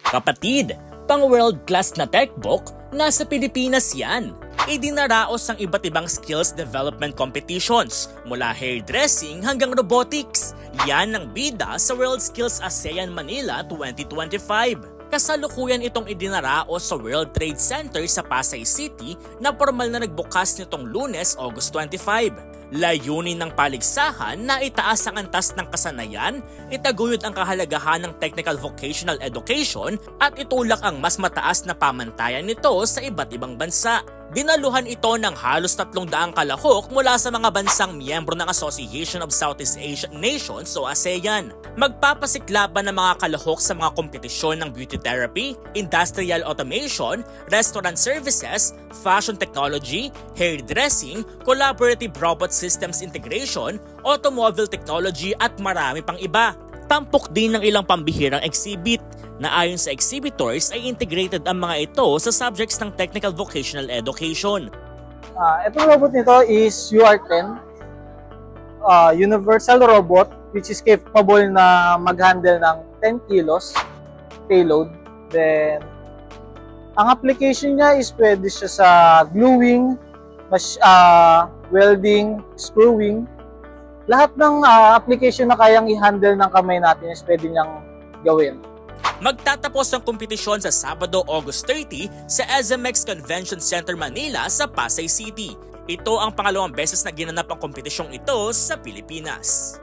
Kapatid, pang world-class na techbook, nasa Pilipinas yan. Idinaraos ang iba't ibang skills development competitions, mula hairdressing hanggang robotics. Yan ang bida sa World Skills ASEAN Manila 2025. Kasalukuyan itong idinaraos sa World Trade Center sa Pasay City na formal na nagbukas nitong Lunes, August 25. Layunin ng paligsahan na itaas ang antas ng kasanayan, itaguyod ang kahalagahan ng technical vocational education at itulak ang mas mataas na pamantayan nito sa iba't ibang bansa. Dinaluhan ito ng halos 300 kalahok mula sa mga bansang miyembro ng Association of Southeast Asian Nations o ASEAN. Magpapasiklaban ng mga kalahok sa mga kompetisyon ng beauty therapy, industrial automation, restaurant services, fashion technology, hairdressing, collaborative robot systems integration, automobile technology at marami pang iba. Tampok din ng ilang pambihirang exhibit na ayon sa exhibitors ay integrated ang mga ito sa subjects ng technical vocational education. Itong robot nito is UR10, universal robot which is capable na mag-handle ng 10 kilos payload. Then, ang application niya is pwede siya sa gluing, welding, screwing. Lahat ng application na kayang i-handle ng kamay natin is pwede niyang gawin. Magtatapos ang kompetisyon sa Sabado, August 30 sa SMX Convention Center Manila sa Pasay City. Ito ang pangalawang beses na ginanap ang kompetisyong ito sa Pilipinas.